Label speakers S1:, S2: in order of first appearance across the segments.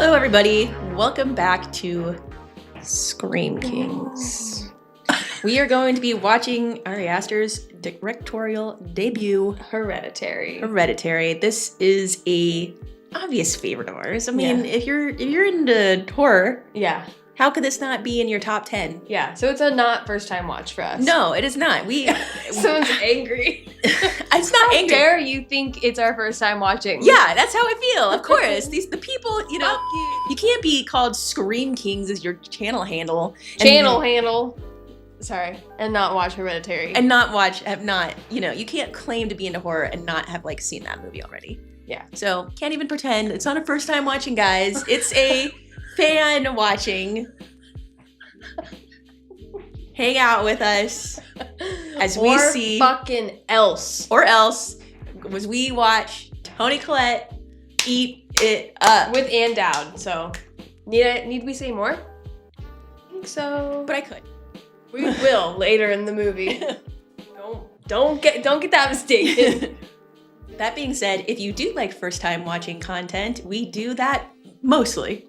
S1: Hello, everybody. Welcome back to Scream Kings. We are going to be watching Ari Aster's directorial debut, Hereditary. This is a obvious favorite of ours. I mean, if you're into horror, how could this not be in your top 10?
S2: Yeah, so it's a not first time watch for us.
S1: No, it is not.
S2: Someone's angry.
S1: It's not angry.
S2: How dare you think it's our first time watching?
S1: Yeah, that's how I feel. Of course, the people, you can't be called Scream Kings as your channel handle.
S2: Sorry, and not watch Hereditary.
S1: And you can't claim to be into horror and not have seen that movie already.
S2: Yeah.
S1: So can't even pretend. It's not a first time watching, guys. It's a fan watching. Hang out with us as we see
S2: fucking else.
S1: Or else as we watch Toni Collette eat it up.
S2: With Ann Dowd. So need we say more? I think so.
S1: But I could.
S2: We will later in the movie. Don't get that mistaken.
S1: That being said, if you do like first time watching content, we do that mostly.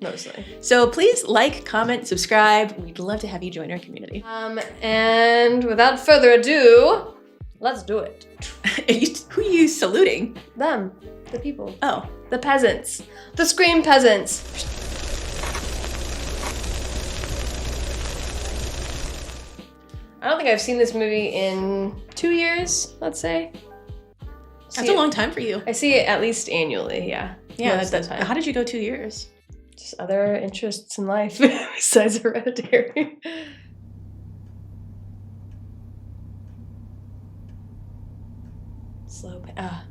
S1: So please like, comment, subscribe. We'd love to have you join our community.
S2: And without further ado, let's do it.
S1: Who are you saluting?
S2: Them. The people.
S1: Oh.
S2: The peasants. The Scream peasants. I don't think I've seen this movie in 2 years, let's say.
S1: That's a long time for you.
S2: I see it at least annually, yeah.
S1: Yeah, how did you go 2 years?
S2: Just other interests in life besides Hereditary.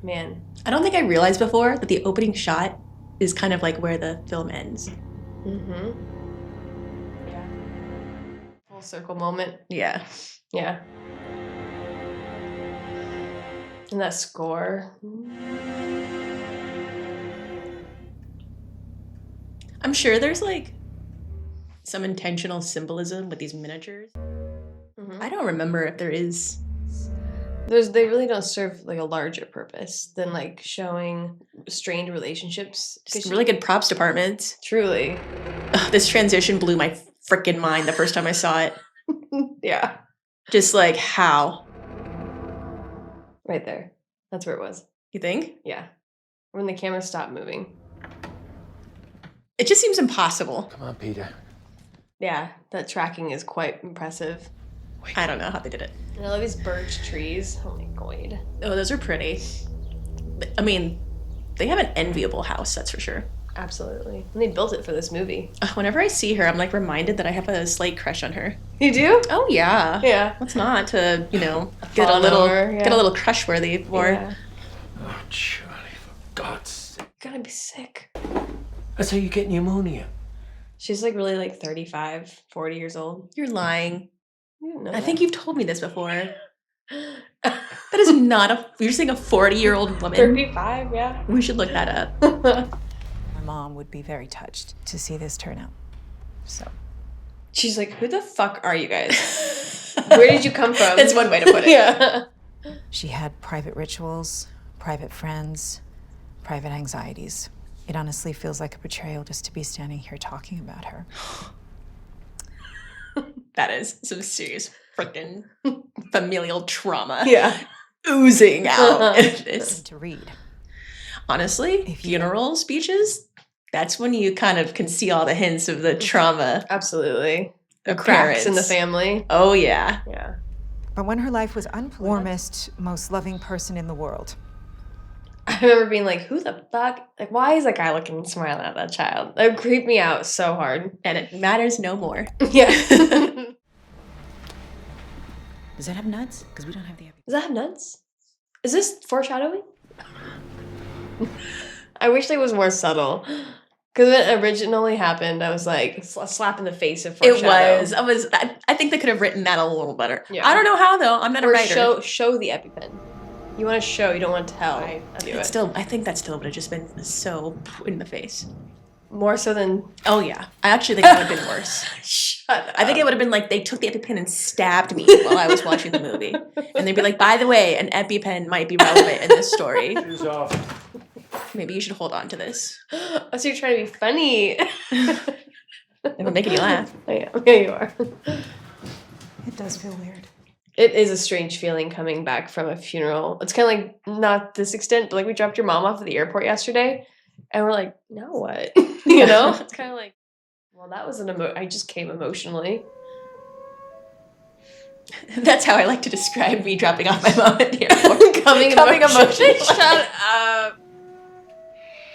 S2: Man.
S1: I don't think I realized before that the opening shot is kind of like where the film ends.
S2: Mm-hmm. Yeah. Full circle moment.
S1: Yeah.
S2: Yeah. And that score.
S1: I'm sure there's some intentional symbolism with these miniatures. Mm-hmm. I don't remember if there is.
S2: They really don't serve a larger purpose than showing strained relationships.
S1: Really good props department.
S2: Truly.
S1: Ugh, this transition blew my freaking mind the first time I saw it.
S2: Yeah.
S1: Just how?
S2: Right there. That's where it was.
S1: You think?
S2: Yeah. When the camera stopped moving.
S1: It just seems impossible.
S3: Come on, Peter.
S2: Yeah, that tracking is quite impressive.
S1: I don't know how they did it.
S2: And I love these birch trees. Oh my god.
S1: Oh, those are pretty. I mean, they have an enviable house, that's for sure.
S2: Absolutely. And they built it for this movie.
S1: Whenever I see her, I'm reminded that I have a slight crush on her.
S2: You do?
S1: Oh yeah.
S2: Yeah.
S1: What's not to, get a little crush worthy for.
S3: Yeah. Oh, Charlie, for God's sake.
S2: You're gonna be sick.
S3: That's how you get pneumonia.
S2: She's really 35, 40 years old.
S1: You're lying.
S2: I
S1: think you've told me this before. That is not you're saying a 40-year-old woman.
S2: 35, yeah.
S1: We should look that up.
S4: My mom would be very touched to see this turn out. So
S2: she's like, who the fuck are you guys? Where did you come from?
S1: That's one way to put it.
S2: Yeah.
S4: she had private rituals, private friends, private anxieties. It honestly feels like a betrayal just to be standing here talking about her.
S1: That is some serious freaking familial trauma.
S2: Yeah.
S1: Oozing out.
S4: To read.
S1: Honestly, funeral speeches, that's when you kind of can see all the hints of the trauma.
S2: Absolutely. The
S1: cracks
S2: cracks in the family.
S1: Oh, yeah.
S2: Yeah.
S4: But when her life was warmest, most loving person in the world.
S2: I remember being who the fuck? Why is that guy looking smiling at that child? That would creep me out so hard.
S1: And it matters no more.
S2: Yeah.
S4: Does that have nuts? Because we don't have the EpiPen.
S2: Does that have nuts? Is this foreshadowing? I wish it was more subtle. Because when it originally happened, I was a slap in the face of foreshadow.
S1: It was. I think they could have written that a little better.
S2: Yeah.
S1: I don't know how, though. I'm not a writer.
S2: Show the EpiPen. You want to show, you don't want to tell.
S1: I think that still would have just been so in the face.
S2: More so than...
S1: Oh, yeah. I actually think that would have been worse.
S2: Shut up.
S1: I think it would have been they took the EpiPen and stabbed me while I was watching the movie. And they'd be by the way, an EpiPen might be relevant in this story.
S3: Shoes off.
S1: Maybe you should hold on to this.
S2: Oh, so you're trying to be funny.
S1: If I'm making you laugh.
S2: I am. Yeah, you are.
S4: It does feel weird.
S2: It is a strange feeling coming back from a funeral. It's kind of like, not this extent, but like we dropped your mom off at the airport yesterday, and we're like, now what? You know? It's kind of like, well, that was I just came emotionally.
S1: That's how I like to describe me dropping off my mom at the airport.
S2: Coming
S1: emotional.
S2: Shut up.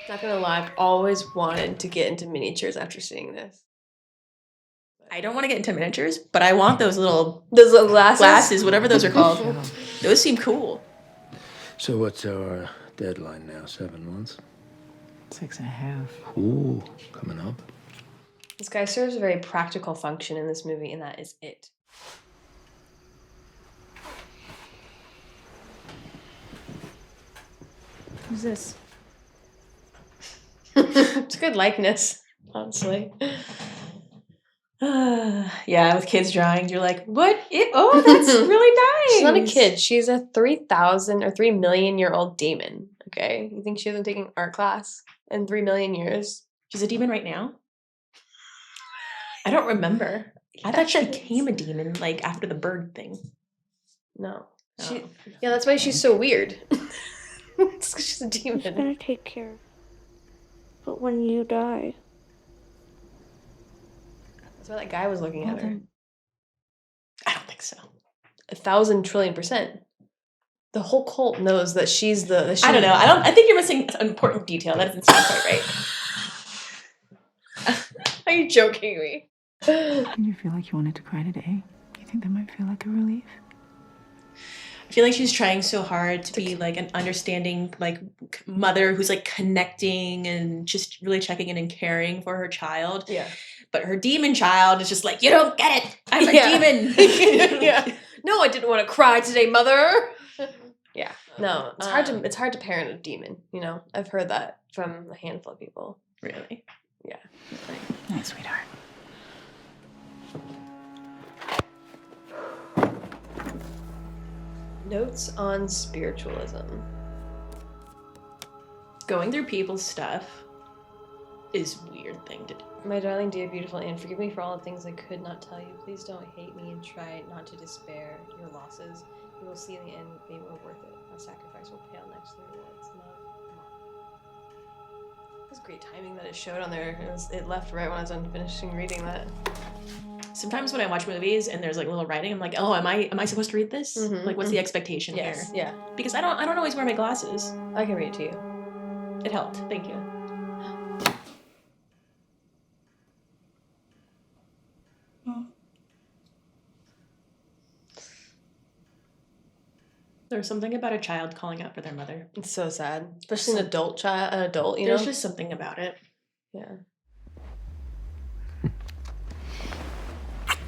S2: Not gonna lie, I've always wanted to get into miniatures after seeing this.
S1: I don't want to get into miniatures, but I want those little
S2: Glasses,
S1: whatever those are called. Those seem cool.
S3: So what's our deadline now? 7 months?
S4: 6.5.
S3: Ooh, coming up.
S2: This guy serves a very practical function in this movie, and that is it.
S4: Who's this?
S2: It's a good likeness, honestly.
S1: Yeah, with kids drawings, you're like, what? Oh, that's really nice.
S2: She's not a kid. She's a 3,000 or 3 million year old demon. Okay, you think she hasn't taken art class in 3 million years?
S1: She's a demon right now? I don't remember. I thought she became a demon, like, after the bird thing.
S2: No.
S1: Oh.
S2: Yeah, that's why she's so weird. It's 'cause she's a demon.
S5: She's gonna take care of. But when you die,
S2: That's why that guy was looking at her.
S1: I don't think so.
S2: 1,000 trillion%. The whole cult knows that she's the.
S1: I don't know. I think you're missing an important detail. That doesn't sound quite right.
S2: Are you joking me?
S4: Did you feel like you wanted to cry today? You think that might feel like a relief?
S1: I feel like she's trying so hard to be like an understanding like mother who's like connecting and just really checking in and caring for her child.
S2: Yeah.
S1: But her demon child is just like, you don't get it. I'm a demon.
S2: Yeah. No, I didn't want to cry today, mother. Yeah. No, it's hard to parent a demon, you know? I've heard that from a handful of people.
S1: Really?
S2: Yeah.
S4: Nice, sweetheart.
S2: Notes on spiritualism.
S1: Going through people's stuff is a weird thing to do.
S2: My darling, dear, beautiful Anne, forgive me for all the things I could not tell you. Please don't hate me and try not to despair your losses. You will see in the end they were worth it. A sacrifice will pale next to the rewards. Love, Mom. It was great timing that it showed on there. It left right when I was done finishing reading that.
S1: Sometimes when I watch movies and there's like little writing, I'm like, oh, am I supposed to read this?
S2: Mhm,
S1: Like, what's the expectation here?
S2: Yeah.
S1: Because I don't always wear my glasses.
S2: I can read it to you.
S1: It helped. Thank you. There's something about a child calling out for their mother.
S2: It's so sad. Especially an adult, you
S1: There's
S2: know?
S1: just something about it.
S2: Yeah.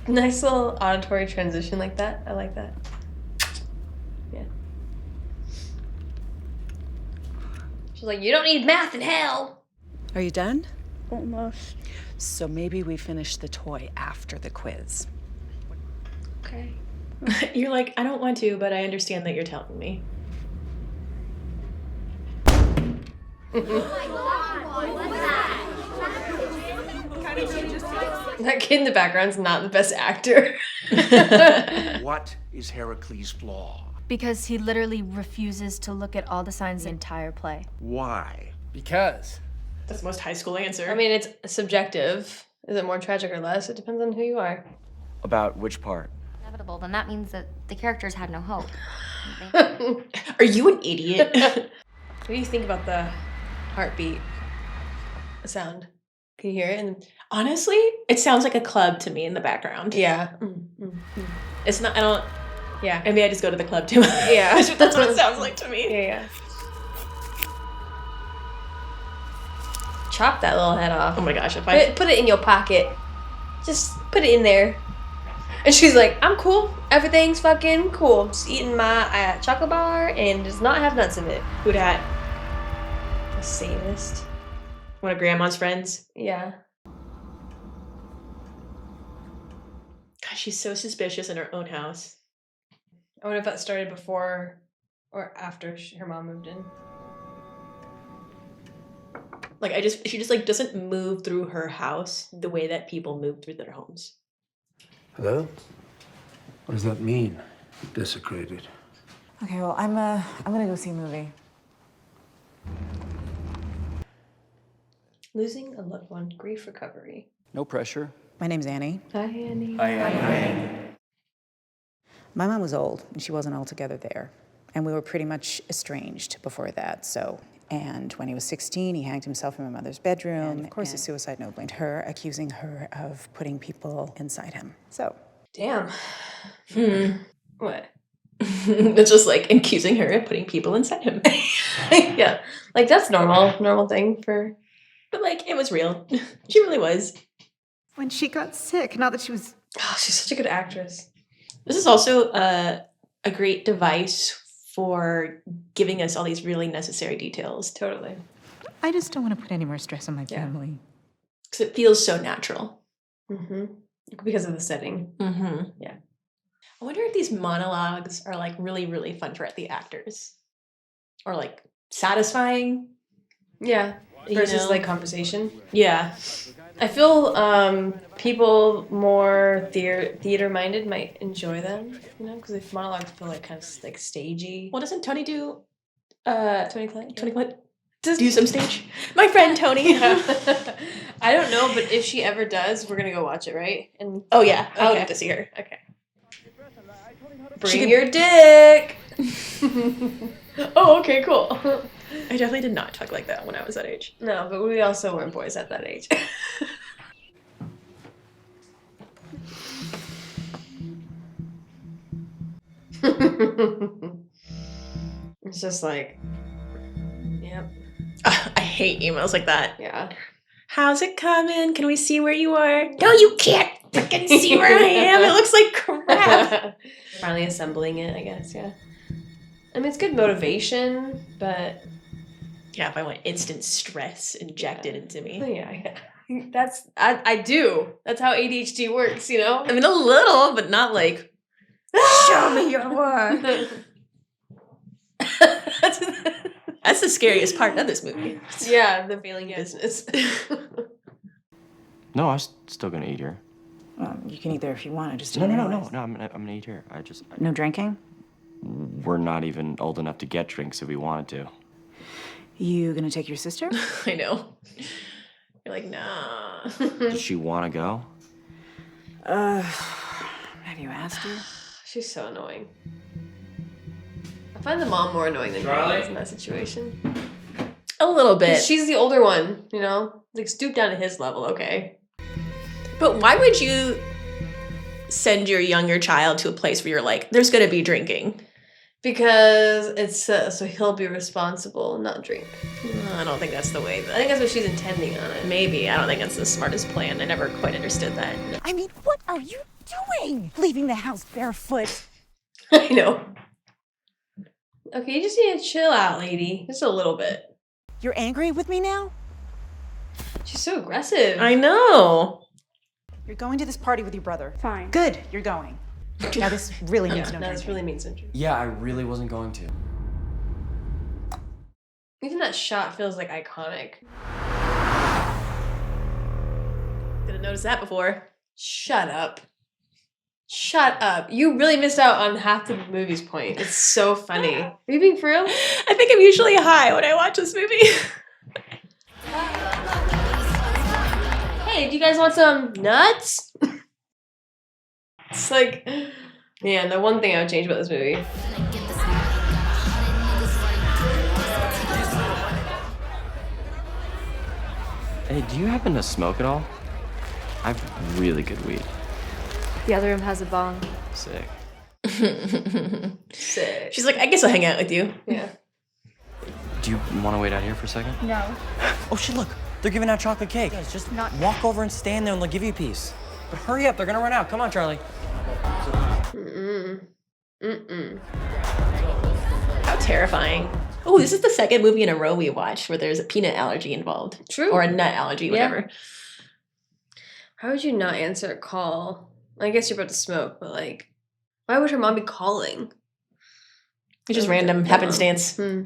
S2: Nice little auditory transition like that. I like that. Yeah. She's like, you don't need math in hell.
S6: Are you done?
S5: almost.
S6: So maybe we finish the toy after the quiz.
S2: Okay.
S1: You're like, I don't want to, but I understand that you're telling me.
S2: That kid in the background's not the best actor.
S7: What is Heracles' flaw?
S8: Because he literally refuses to look at all the signs the entire play.
S7: Why?
S3: Because.
S1: That's the most high school answer.
S2: I mean, it's subjective. Is it more tragic or less? It depends on who you are.
S9: About which part?
S8: Inevitable, then that means that the characters had no hope.
S1: Are you an idiot?
S2: What do you think about the heartbeat sound? Can you hear it? And
S1: Honestly, it sounds like a club to me in the background.
S2: yeah.
S1: It's not, I don't,
S2: Yeah.
S1: maybe I just go to the club too much.
S2: Yeah.
S1: That's what it sounds like to me.
S2: Yeah. Chop that little head off.
S1: Oh my gosh, if I...
S2: Put it in your pocket. Just put it in there. And she's like, I'm cool. Everything's fucking cool. I'm just eating my chocolate bar and does not have nuts in it.
S1: Who dat?
S2: A Satanist.
S1: One of Grandma's friends?
S2: Yeah.
S1: Gosh, she's so suspicious in her own house.
S2: I wonder if that started before or after her mom moved in.
S1: Like she just like doesn't move through her house the way that people move through their homes.
S3: Hello? What does that mean? Desecrated.
S4: Okay, well, I'm gonna go see a movie.
S2: Losing a loved one, grief recovery.
S9: No pressure.
S4: My name's Annie.
S2: Hi, Annie.
S4: My mom was old, and she wasn't altogether there. And we were pretty much estranged before that, so. And when he was 16, he hanged himself in my mother's bedroom. And of course, the suicide note blamed her, accusing her of putting people inside him. So.
S2: Damn. What?
S1: It's just like accusing her of putting people inside him.
S2: Yeah. Like, that's normal thing for...
S1: But like, it was real. She really was.
S4: When she got sick, not that she was...
S2: Oh, she's such a good actress.
S1: This is also a great device for giving us all these really necessary details.
S2: Totally.
S4: I just don't want to put any more stress on my family.
S1: Because it feels so natural.
S2: Mm-hmm. Because of the setting.
S1: Mm-hmm.
S2: Yeah.
S1: I wonder if these monologues are like really, really fun for the actors. Or like satisfying.
S2: Yeah. Versus
S1: know?
S2: like conversation.
S1: Yeah.
S2: I feel people more theater minded might enjoy them, you know, because if monologues feel like kind of like stagey.
S1: Well, doesn't Tony do
S2: Tony Collette?
S1: Tony Collette do some stage? My friend Tony.
S2: I don't know, but if she ever does, we're gonna go watch it, right? And
S1: Oh yeah, I would
S2: Okay.
S1: love to see her.
S2: okay.
S1: She
S2: Bring
S1: could-
S2: your dick. Oh, okay, cool.
S1: I definitely did not talk like that when I was that age.
S2: No, but we also weren't boys at that age. It's just like, yep,
S1: I hate emails like that.
S2: yeah.
S1: How's it coming? Can we see where you are? No, you can't freaking see where I am. It looks like crap.
S2: Finally assembling it, I guess, yeah. I mean, it's good motivation, but
S1: Yeah, if I want instant stress injected into me.
S2: yeah. I do. That's how ADHD works, you know?
S1: I mean, a little, but not like, show me your work. That's the scariest part of this movie.
S2: Yeah, the failing business.
S9: No, I was still gonna eat here.
S4: You can eat there if you want. I just
S9: No,
S4: didn't
S9: no,
S4: realize.
S9: I'm gonna eat here.
S4: No drinking?
S9: We're not even old enough to get drinks if we wanted to.
S4: You gonna take your sister?
S1: I know. You're like, nah.
S9: Does she want to go?
S4: Have you asked her?
S2: She's so annoying. I find the mom more annoying than Charlie in that situation.
S1: A little bit.
S2: 'Cause she's the older one, you know? Like, stoop down to his level, okay?
S1: But why would you send your younger child to a place where you're like, there's going to be drinking?
S2: Because it's so he'll be responsible, not drink.
S1: I don't think that's the way
S2: I
S1: that...
S2: think that's what she's intending on it.
S1: Maybe. I don't think that's the smartest plan. I never quite understood that.
S10: I mean, what are you doing? Leaving the house barefoot?
S2: I know. Okay, you just need to chill out, lady. Just a little bit.
S10: You're angry with me now?
S2: She's so aggressive.
S1: I know.
S4: You're going to this party with your brother.
S5: Fine.
S4: Good, you're going. Now this really means no
S2: no, this
S4: drinking.
S2: really means something.
S9: Yeah, I really wasn't going to.
S2: Even that shot feels like iconic.
S1: Didn't notice that before.
S2: Shut up. Shut up. You really missed out on half the movie's point. It's so funny. Are you being for real?
S1: I think I'm usually high when I watch this movie.
S2: Hey, do you guys want some nuts? It's like, man, the one thing I would change about this movie.
S9: Hey, do you happen to smoke at all? I have really good weed.
S8: The other room has a bong.
S9: Sick.
S2: Sick.
S1: She's like, I guess I'll hang out with you.
S2: Yeah.
S9: Do you want to wait out here for a second?
S8: No.
S11: Oh shit, look. They're giving out chocolate cake. Guys, just walk over and stand there and they'll give you a piece. But hurry up, they're gonna run out. Come on, Charlie.
S1: How terrifying. Oh, this is the second movie in a row we watched where there's a peanut allergy involved.
S2: True.
S1: Or a nut allergy, whatever.
S2: How would you not answer a call? I guess you're about to smoke, but like, why would her mom be calling?
S1: It's just random happenstance.
S2: Hmm.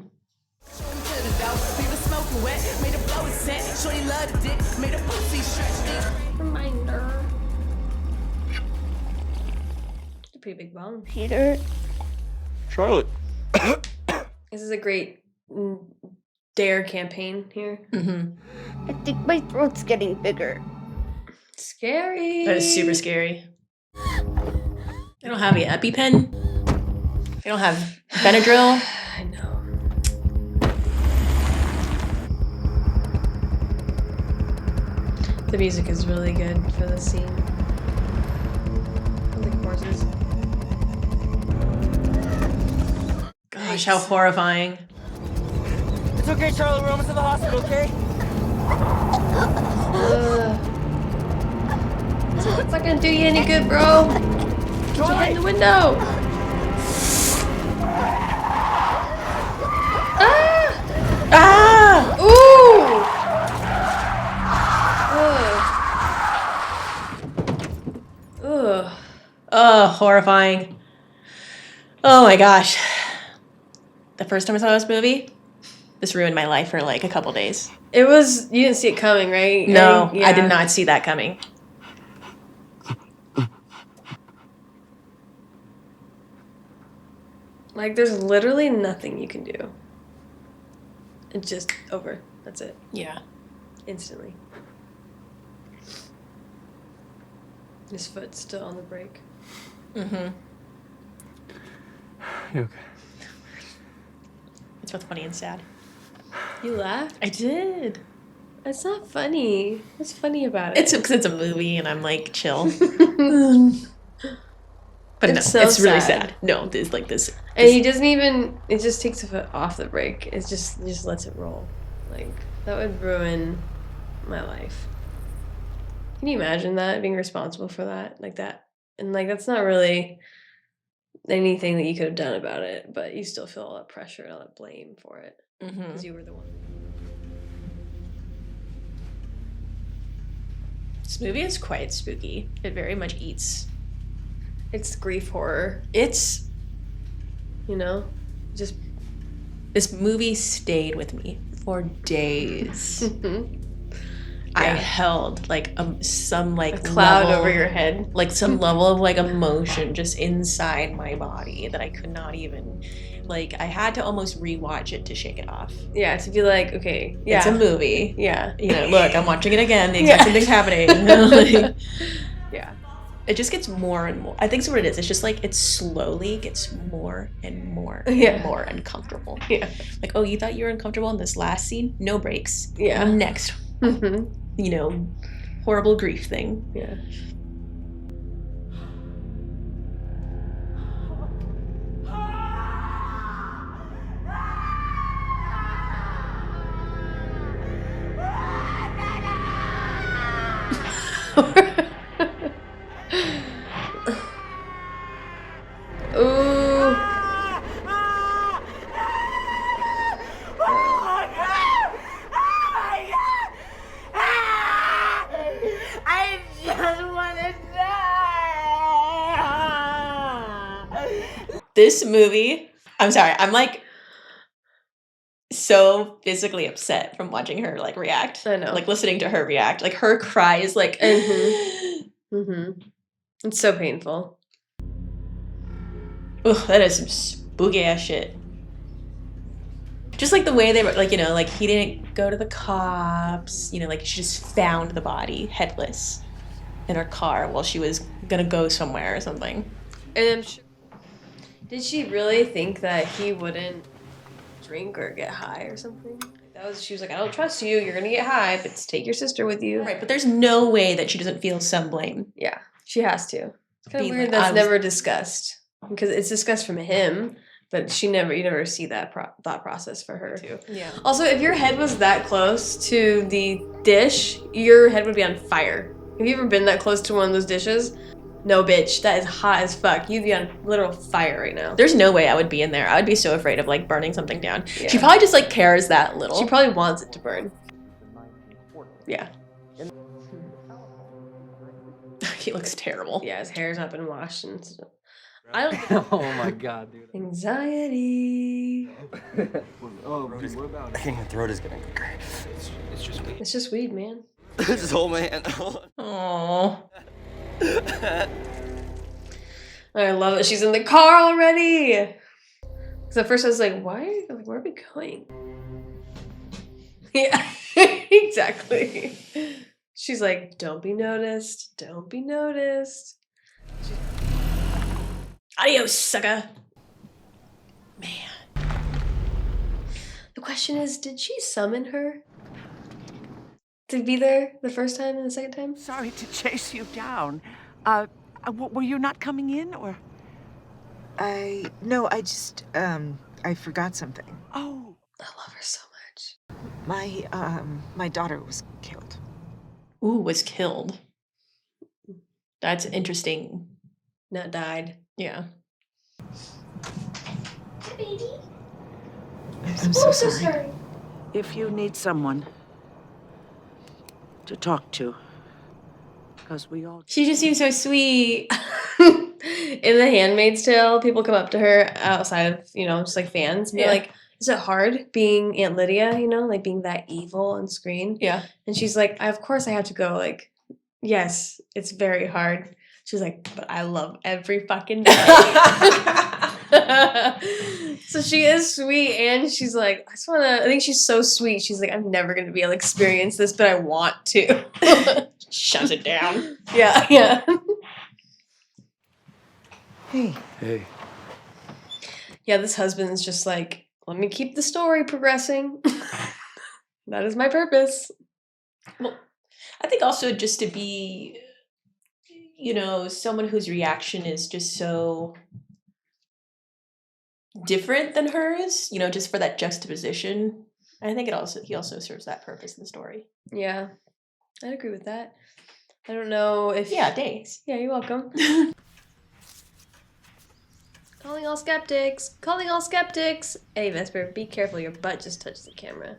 S2: Reminder. It's a pretty big bone.
S5: Peter.
S3: Charlotte.
S2: This is a great dare campaign here.
S1: Mm-hmm.
S5: I think my throat's getting bigger.
S2: Scary.
S1: That is super scary. They don't have the EpiPen. They don't have Benadryl.
S2: I know. The music is really good for the scene. I like horses.
S1: Gosh, how horrifying.
S11: It's okay, Charlotte. We're almost at the hospital, okay?
S2: It's not gonna do you any good, bro. Get your head in the window.
S1: Ah!
S2: Ooh! Ugh. Ugh.
S1: Oh, horrifying. Oh my gosh. The first time I saw this movie, this ruined my life for like a couple days.
S2: It was, you didn't see it coming, right?
S1: No,
S2: Yeah.
S1: I did not see that coming.
S2: Like, there's literally nothing you can do. It's just over. That's it.
S1: Yeah.
S2: Instantly. His foot's still on the brake.
S1: Mm-hmm.
S3: You okay?
S1: It's both funny and sad.
S2: You laughed?
S1: I did.
S2: It's not funny. What's funny about it?
S1: It's because it's a movie and I'm like chill. But
S2: It's
S1: no,
S2: so
S1: it's really
S2: sad.
S1: sad. No, there's like this.
S2: And he doesn't even, it just takes the foot off the brake. It just lets it roll. Like, that would ruin my life. Can you imagine that, being responsible for that? Like that? And like, that's not really anything that you could have done about it, but you still feel all that pressure and all that blame for it. Because you were the one.
S1: This movie is quite spooky. It very much eats.
S2: It's grief horror,
S1: It's
S2: you know? Just
S1: this movie stayed with me for days. I
S2: Yeah.
S1: held like some like
S2: a cloud
S1: level,
S2: over your head.
S1: like some level of like emotion just inside my body that I could not even like. I had to almost rewatch it to shake it off.
S2: Yeah, to be like, okay, yeah.
S1: It's a movie.
S2: Yeah.
S1: You know, look, I'm watching it again. The exact same thing's happening. Like,
S2: Yeah.
S1: it just gets more and more. I think that's what it is. It's just like it slowly gets more and more
S2: Yeah.
S1: and more uncomfortable.
S2: Yeah.
S1: Like, oh, you thought you were uncomfortable in this last scene? No breaks.
S2: Yeah.
S1: Next, you know, horrible grief thing.
S2: Yeah. Ooh.
S10: I just want to die.
S1: This movie, I'm sorry, I'm like so physically upset from watching her like react.
S2: I know.
S1: Like listening to her react. Like her cry is like
S2: Mm-hmm. It's so painful.
S1: Ugh, that is some spooky ass shit. Just like the way they were, like, you know, like he didn't go to the cops, you know, like she just found the body headless in her car while she was gonna go somewhere or something.
S2: And I'm sure, did she really think that he wouldn't drink or get high or something? That was, she was like, I don't trust you. You're gonna get high, but take your sister with you.
S1: Right, but there's no way that she doesn't feel some blame.
S2: Yeah, she has to. It's kind
S1: Be
S2: of weird
S1: like,
S2: that's
S1: I was-
S2: never discussed, because it's discussed from him, but you never see that thought process for her.
S1: Yeah.
S2: Also, if your head was that close to the dish, your head would be on fire. Have you ever been that close to one of those dishes? No, bitch, that is hot as fuck. You'd be on literal fire right now.
S1: There's no way I would be in there. I would be so afraid of like burning something down.
S2: Yeah.
S1: She probably just like cares that little.
S2: She probably wants it to burn.
S1: Yeah. He looks terrible.
S2: Yeah, his hair's not been washed and stuff. I don't think
S11: Oh my god, dude.
S2: anxiety.
S3: Oh, dude, what about
S11: I think my throat is getting great.
S3: It's just weed.
S2: It's just weed, man.
S11: This is old man.
S1: Oh.
S2: I love it. She's in the car already. Because at first I was like, why? Like, where are we going? Yeah, exactly. She's like, don't be noticed. Don't be noticed.
S1: Adios, sucker. Man.
S2: The question is, did she summon her to be there the first time and the second time?
S10: Sorry to chase you down. Were you not coming in, or?
S12: No, I just, I forgot something.
S10: Oh.
S2: I love her so much.
S12: My daughter was killed.
S1: Ooh, was killed. That's interesting.
S2: Not died.
S1: Yeah.
S5: Baby.
S12: I'm so sorry.
S10: If you need someone to talk to, because we all...
S1: She just seems so sweet.
S2: In The Handmaid's Tale, people come up to her outside of, just like fans. And they're
S1: Yeah.
S2: like, is it hard being Aunt Lydia, like being that evil on screen?
S1: Yeah.
S2: And she's like, of course I have to go. Like, yes, it's very hard. She's like, but I love every fucking day. So she is sweet, and she's like, I think she's so sweet. She's like, I'm never going to be able to experience this, but I want to.
S1: Shuts it down.
S2: Yeah, yeah.
S12: Hey.
S3: Hey.
S2: Yeah, this husband's just like, let me keep the story progressing. That is my purpose.
S1: Well, I think also just to be, someone whose reaction is just so different than hers, just for that juxtaposition. I think he also serves that purpose in the story.
S2: Yeah, I'd agree with that. I don't know if...
S1: Yeah, thanks.
S2: Yeah, you're welcome. Calling all skeptics. Calling all skeptics. Hey, Vesper, be careful. Your butt just touched the camera.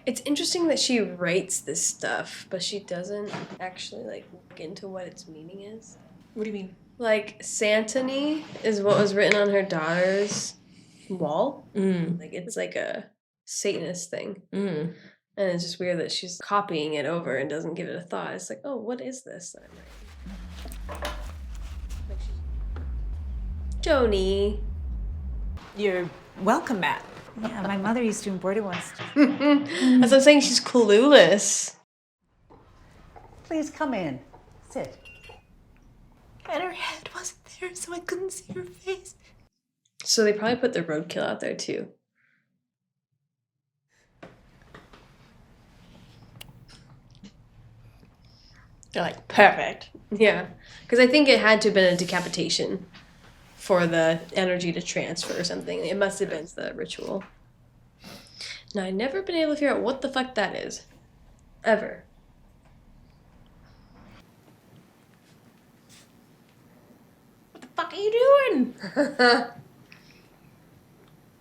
S2: It's interesting that she writes this stuff, but she doesn't actually, look into what its meaning is.
S1: What do you mean?
S2: Like, Santony is what was written on her daughter's wall. Like, it's like a Satanist thing. And it's just weird that she's copying it over and doesn't give it a thought. It's like, oh, what is this that I'm writing? Joni.
S4: You're welcome, Matt. Yeah, my mother used to embroider once.
S2: As I'm saying, she's clueless.
S4: Please come in. Sit.
S1: And her head wasn't there, so I couldn't see her face.
S2: So they probably put the roadkill out there too.
S1: They're like, perfect.
S2: Yeah. Because I think it had to have been a decapitation for the energy to transfer or something. It must have been the ritual. Now, I've never been able to figure out what the fuck that is. Ever.
S1: What the fuck are you doing?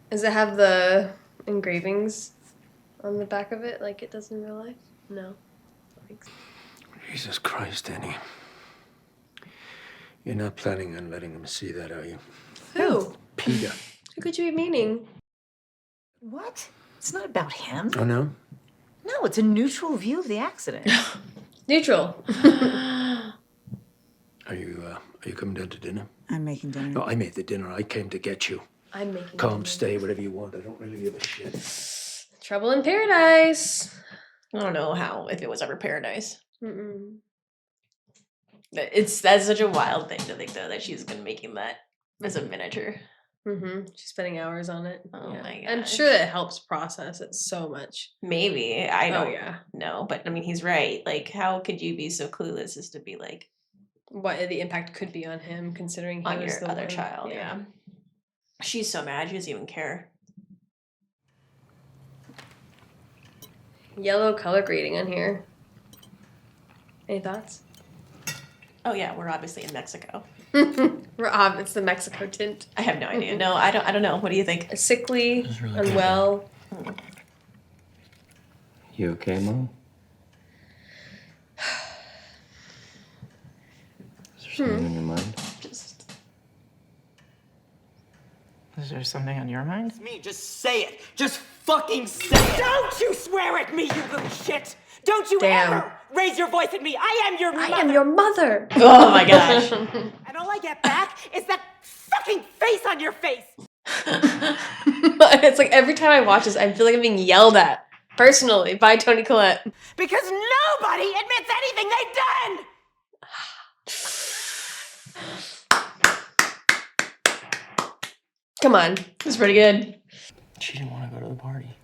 S2: Does it have the engravings on the back of it like it does in real life? No.
S3: Jesus Christ, Annie. You're not planning on letting him see that, are you?
S2: Who?
S3: Peter.
S2: Who could you be meaning?
S4: What? It's not about him.
S3: Oh, no?
S4: No, it's a neutral view of the accident.
S2: Neutral.
S3: Are you coming down to dinner?
S4: I'm making dinner.
S3: No, I made the dinner. I came to get you.
S2: I'm making
S3: Come,
S2: dinner.
S3: stay, whatever you want. I don't really give a shit.
S2: Trouble in Paradise.
S1: I don't know if it was ever paradise.
S2: Mm-mm.
S1: That's such a wild thing to think, though, that she's gonna making that as a miniature.
S2: Mm-hmm. She's spending hours on it.
S1: Oh
S2: Yeah.
S1: my gosh.
S2: I'm sure that helps process it so much.
S1: Maybe. I don't
S2: yeah.
S1: know. But I mean, he's right. Like, how could you be so clueless as to be like,
S2: What the impact could be on him, considering he
S1: on
S2: was
S1: your
S2: the
S1: other
S2: one-
S1: child? Yeah. She's so mad. She doesn't even care.
S2: Yellow color grading on here. Any thoughts?
S1: Oh yeah, we're obviously in Mexico.
S2: It's the Mexico tint.
S1: I have no idea. No, I don't know. What do you think?
S2: Sickly,
S11: really
S2: unwell.
S9: You okay, Mom? Is there something on your mind?
S1: Just
S12: Is there something on your mind?
S11: It's me. Just say it. Just fucking say it.
S10: Don't you swear at me, you little shit! Don't you ever raise your voice at me! I am your mother!
S2: I am your mother!
S1: Oh my gosh.
S10: And all I get back is that fucking face on your face!
S2: It's like every time I watch this, I feel like I'm being yelled at. Personally, by Toni Collette.
S10: Because nobody admits anything they've done!
S2: Come on.
S1: It's pretty good.
S11: She didn't want to go to the party.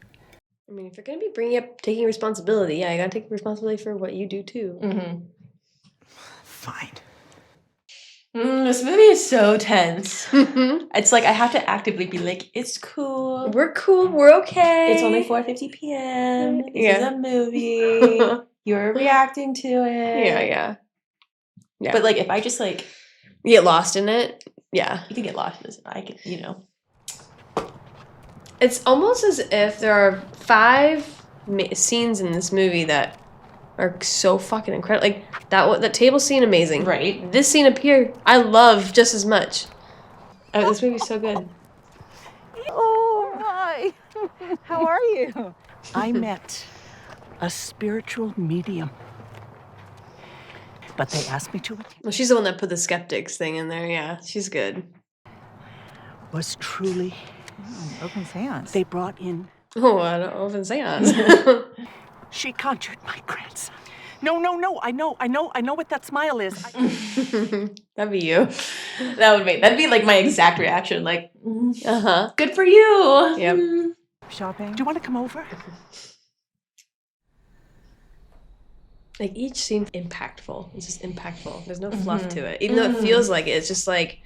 S2: I mean, if you're gonna be bringing up taking responsibility, yeah, you gotta take responsibility for what you do too.
S1: Mm-hmm.
S11: Fine.
S1: This movie is so tense. It's like I have to actively be like, it's cool.
S2: We're cool. We're okay.
S1: It's only 4:50 p.m. This
S2: Yeah.
S1: is a movie. You're reacting to it.
S2: Yeah.
S1: But like, if I just like
S2: You get lost in it. Yeah.
S1: you can get lost in this. I can,
S2: It's almost as if there are 5 scenes in this movie that are so fucking incredible. Like that table scene, amazing.
S1: Right.
S2: This scene up here, I love just as much. Oh, this movie's so good.
S10: Oh, my. How are you? I met a spiritual medium. But they asked me to attend.
S2: Well, she's the one that put the skeptics thing in there. Yeah, she's good.
S10: Was truly.
S4: Open seance.
S10: They brought in.
S2: Oh, I don't open seance.
S10: She conjured my grandson. No. I know what that smile is.
S2: That'd be you.
S1: that'd be like my exact reaction. Like, good for you.
S2: Yep.
S4: Shopping.
S10: Do you want to come over?
S2: Like each scene's impactful. It's just impactful. There's no fluff to it. Even though it feels like it, it's just like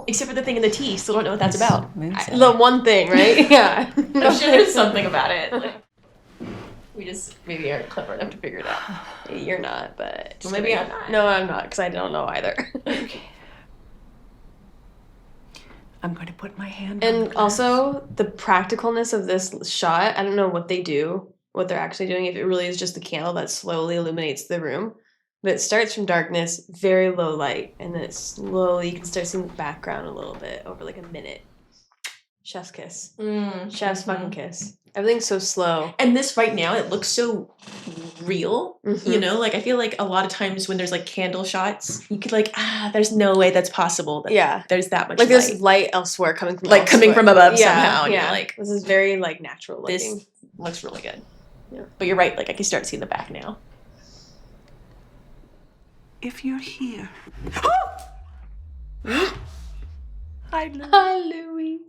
S1: Except for the thing in the tea. Still don't know what that's about.
S2: the one thing, right? Yeah.
S1: I'm sure there's something about it. Like, we just maybe aren't clever enough to figure it out.
S2: You're not, but
S1: Well, maybe I'm not.
S2: No, I'm not, because I don't know either.
S10: I'm going to put my hand on
S2: And
S10: the
S2: also the practicalness of this shot. I don't know what they do, what they're actually doing. If it really is just the candle that slowly illuminates the room, but it starts from darkness, very low light, and then it slowly you can start seeing the background a little bit over like a minute. Chef's kiss. Chef's fucking kiss. Everything's so slow.
S1: And this right now, it looks so real. You know, like I feel like a lot of times when there's like candle shots, you could like, there's no way that's possible. That there's that much
S2: like
S1: light.
S2: there's light elsewhere coming from
S1: coming from above
S2: yeah,
S1: somehow. And
S2: yeah.
S1: you're like,
S2: this is very like natural looking.
S1: this looks really good. Yeah. But you're right, like I can start seeing the back now.
S10: If you're here.
S2: Hi, Louie.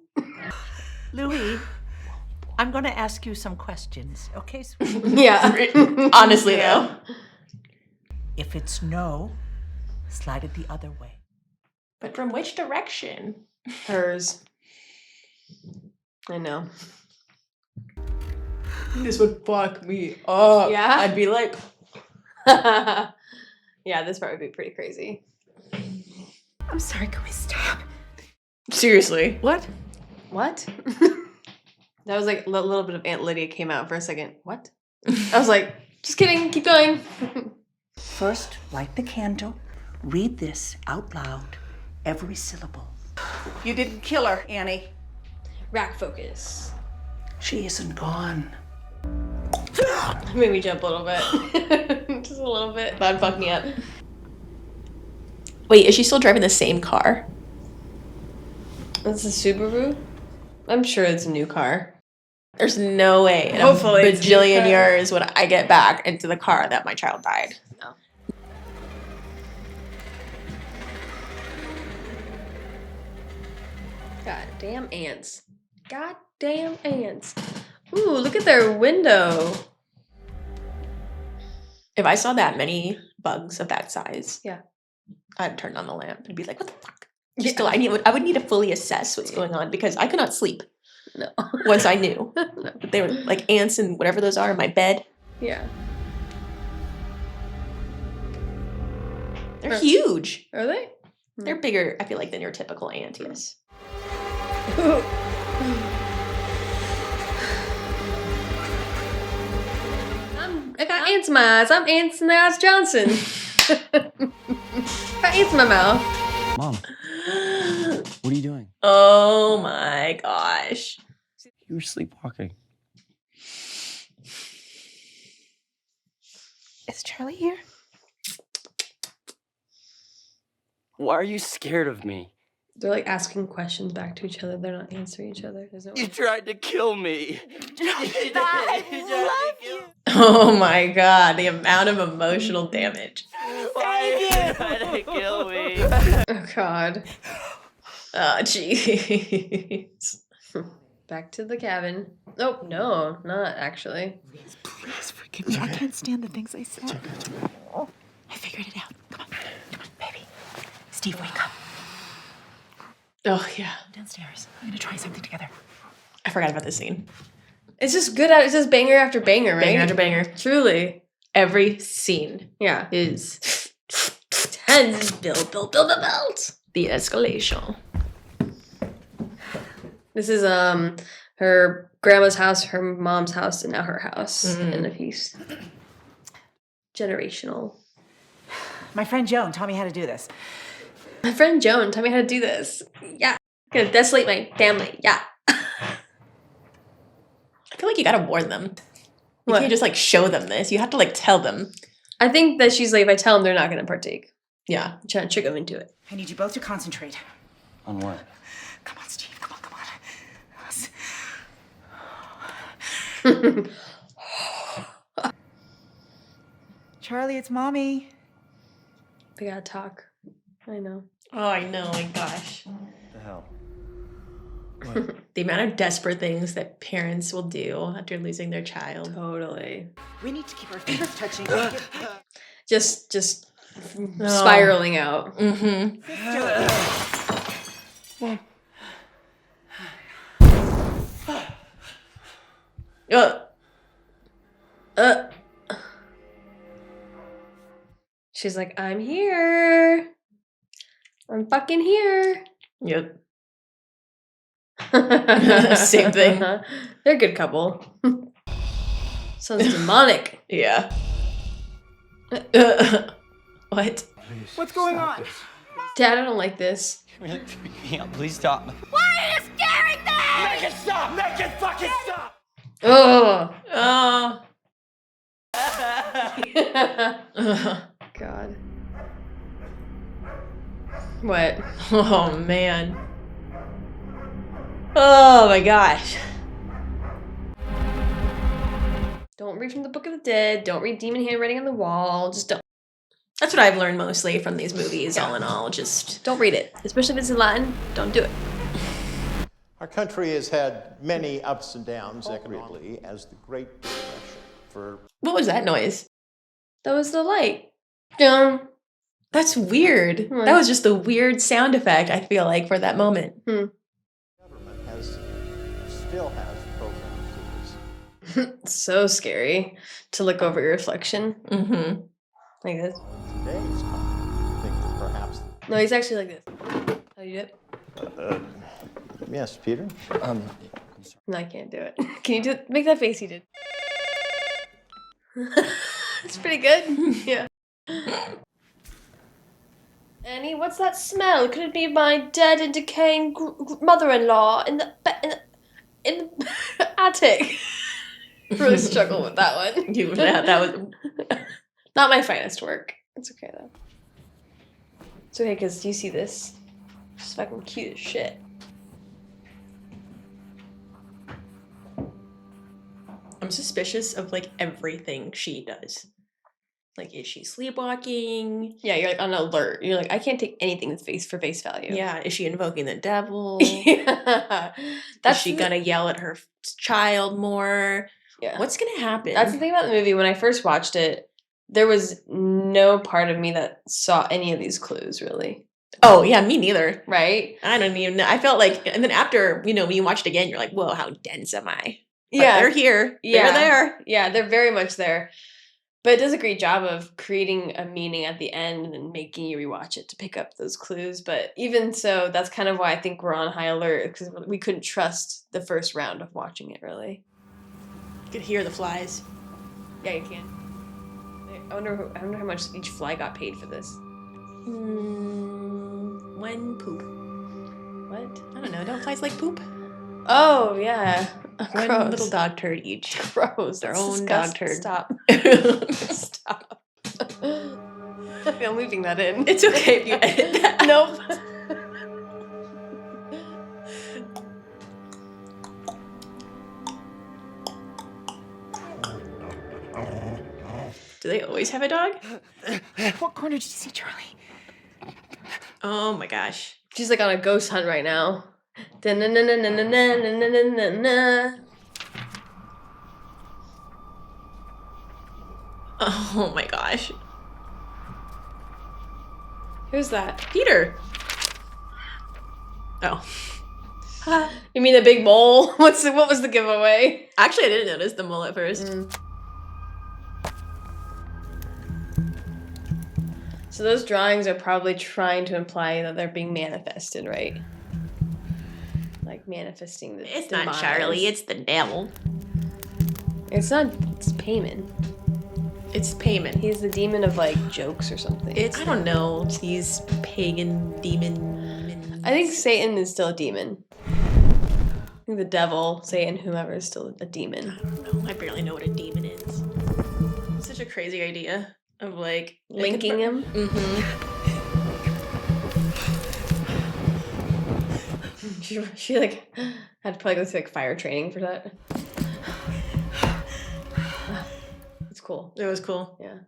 S10: Louis, I'm going to ask you some questions, okay?
S2: Yeah.
S1: Honestly, though.
S10: If it's no, slide it the other way.
S1: But from which direction?
S2: Hers. I know.
S1: This would fuck me up.
S2: Yeah?
S1: I'd be like,
S2: Yeah, this part would be pretty crazy.
S12: I'm sorry, can we stop?
S1: seriously.
S2: What? That was like a little bit of Aunt Lydia came out for a second. What? I was like, just kidding, keep going.
S10: First, light the candle. Read this out loud, every syllable.
S12: You didn't kill her, Annie.
S2: Rack focus.
S10: She isn't gone.
S2: Made me jump a little bit. Just a little bit. That'd fuck me up.
S1: Wait, is she still driving the same car?
S2: That's a Subaru? I'm sure it's a new car.
S1: There's no way in
S2: Hopefully
S1: a
S2: it's a new
S1: bajillion
S2: car.
S1: years would I get back into the car that my child died.
S2: No. Goddamn ants. Goddamn ants. Ooh, look at their window.
S1: If I saw that many bugs of that size,
S2: Yeah.
S1: I'd turn on the lamp and be like, what the fuck? Still, I would need to fully assess what's going on because I could not sleep
S2: No.
S1: once I knew.
S2: No.
S1: But they were like ants and whatever those are in my bed.
S2: Yeah.
S1: They're huge.
S2: Are they?
S1: They're bigger, I feel like, than your typical ant, yes.
S2: I got ants in my eyes. I'm ants in the eyes Johnson. Got ants in my mouth.
S11: Mom.
S9: What are you doing?
S1: Oh my gosh.
S9: You were sleepwalking.
S12: Is Charlie here?
S9: Why are you scared of me?
S2: They're like asking questions back to each other. They're not answering each other.
S9: You tried to kill me.
S12: I love you.
S1: Oh my god, the amount of emotional damage.
S9: Why are you trying to kill me?
S2: Oh God.
S1: Oh jeez.
S2: Back to the cabin. Oh no, not actually.
S12: Please forgive me. I can't stand the things I said. I figured it out. Come on, baby. Steve, wake up.
S1: Oh yeah.
S12: Downstairs. I'm gonna try something together.
S1: I forgot about this scene.
S2: It's just good. It's just banger after banger, right?
S1: Banger after banger.
S2: Truly.
S1: Every scene
S2: Yeah.
S1: is tense. Build. The escalation.
S2: This is her grandma's house, her mom's house, and now her house in a piece. Generational.
S12: My friend Joan taught me how to do this.
S2: My friend Joan taught me how to do this. Yeah. Gonna desolate my family. Yeah.
S1: I feel like you gotta warn them. You
S2: What?
S1: can't just like show them this. You have to like tell them.
S2: I think that she's like, if I tell them, they're not gonna partake.
S1: Yeah.
S2: I'm trying to trick them into it.
S12: I need you both to concentrate.
S9: On what?
S12: Come on, Steve. Come on. Charlie, it's Mommy.
S2: They gotta talk. I know.
S1: Oh, I know. My gosh.
S9: The hell?
S1: The amount of desperate things that parents will do after losing their child.
S2: Totally.
S12: We need to keep our fingers touching.
S2: Just spiraling out.
S1: Mm-hmm.
S2: She's like, I'm here. I'm fucking here.
S1: Yep. Same thing.
S2: They're a good couple. Sounds demonic.
S1: Yeah. What?
S12: What's going on?
S2: Dad, I don't like this.
S11: You're really freaking me out. Please stop.
S12: Why are you scaring them?
S7: Make it stop! Make it fucking stop!
S2: Oh.
S1: Oh.
S2: God. What?
S1: Oh man. Oh my gosh.
S2: Don't read from the Book of the Dead. Don't read demon handwriting on the wall. Just don't.
S1: That's what I've learned mostly from these movies, all in all. Just
S2: Don't read it. Especially if it's in Latin. Don't do it.
S13: Our country has had many ups and downs economically as the Great Depression for...
S1: What was that noise?
S2: That was the light. Dum.
S1: That's weird. That was just the weird sound effect, I feel like, for that moment.
S13: Government still has programs for this.
S2: So scary to look over your reflection.
S1: Mm-hmm.
S2: Like this.
S13: Today's economy, I think that perhaps...
S2: No, he's actually like this. How do you do it?
S13: Yes, Peter?
S2: No, I can't do it. Can you make that face you did? It's pretty good. Yeah. Annie, what's that smell? Could it be my dead and decaying mother-in-law in the attic? Really struggle with that one.
S1: That was
S2: not my finest work. It's okay though. It's okay because you see this. It's fucking cute as shit.
S1: I'm suspicious of like everything she does. Like, is she sleepwalking?
S2: Yeah, you're like on alert. You're like, I can't take anything for face value.
S1: Yeah, is she invoking the devil?
S2: Yeah.
S1: Is she gonna yell at her child more?
S2: Yeah.
S1: What's gonna happen?
S2: That's the thing about the movie. When I first watched it, there was no part of me that saw any of these clues, really.
S1: Oh, yeah, me neither.
S2: Right?
S1: I don't even know. I felt like, and then after, when you watch it again, you're like, whoa, how dense am I? But
S2: Yeah.
S1: they're here.
S2: Yeah.
S1: They're there.
S2: Yeah, they're very much there. But it does a great job of creating a meaning at the end and making you rewatch it to pick up those clues. But even so, that's kind of why I think we're on high alert, because we couldn't trust the first round of watching it, really.
S1: You could hear the flies.
S2: Yeah, you can. I wonder how much each fly got paid for this.
S1: One poop.
S2: What?
S1: I don't know. Don't flies like poop?
S2: Oh, yeah.
S1: One
S2: Gross.
S1: little dog turd each.
S2: Gross.
S1: Their
S2: That's
S1: own dog
S2: disgusting.
S1: turd.
S2: Stop. Stop. I'm leaving that in.
S1: It's okay if you edit that.
S2: Nope.
S1: Do they always have a dog?
S12: What corner did you see Charlie?
S1: Oh my gosh.
S2: She's like on a ghost hunt right now. Da-na-na-na-na-na-na-na-na-na.
S1: Oh my gosh.
S2: Who's that?
S1: Peter. Oh.
S2: You mean the big mole? What was the giveaway?
S1: Actually, I didn't notice the mole at first.
S2: So those drawings are probably trying to imply that they're being manifested, right? Like manifesting the
S1: It's
S2: demise.
S1: not Charlie, it's the devil.
S2: It's not, it's Payman.
S1: It's Payman.
S2: He's the demon of like jokes or something.
S1: I don't know, these pagan demon.
S2: I think Satan is still a demon. I think the devil, Satan, whoever is still a demon.
S1: I don't know. I barely know what a demon is. It's such a crazy idea of like
S2: Linking him?
S1: Mm-hmm.
S2: She like had to probably go through like fire training for that. It's cool.
S1: It was cool.
S2: Yeah.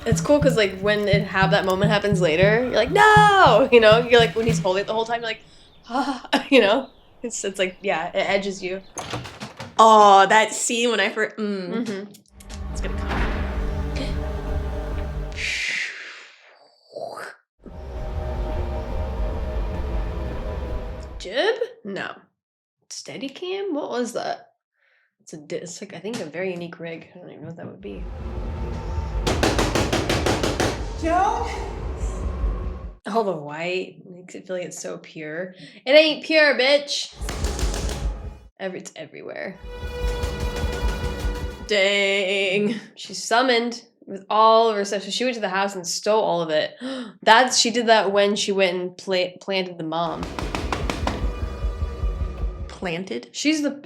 S2: It's cool because like when that moment happens later, you're like, no! You know, you're like when he's holding it the whole time, you're like, ah, you know? It's like, yeah, it edges you.
S1: Oh, that scene when I first
S2: Mm-hmm.
S1: It's gonna come.
S2: Jib? No. Steadicam? What was that? It's like I think a very unique rig. I don't even know what that would be.
S10: Joan?
S2: All the white makes it feel like it's so pure. It ain't pure, bitch. It's everywhere.
S1: Dang.
S2: She's summoned with all of her stuff. So she went to the house and stole all of it. She did that when she went and planted the mom.
S1: Planted?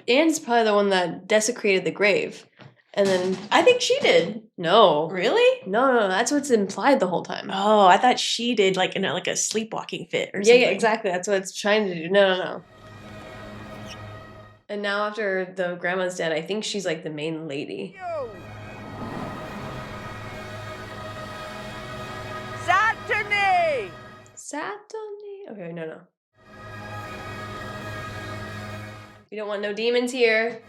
S2: Anne's probably the one that desecrated the grave. And then
S1: I think she did.
S2: No.
S1: Really?
S2: No, that's what's implied the whole time.
S1: Oh, I thought she did like a sleepwalking fit or something.
S2: Yeah, exactly. That's what it's trying to do. No. And now after the grandma's dead, I think she's like the main lady.
S7: Saturday!
S2: Saturday? Okay, no. You don't want no demons here.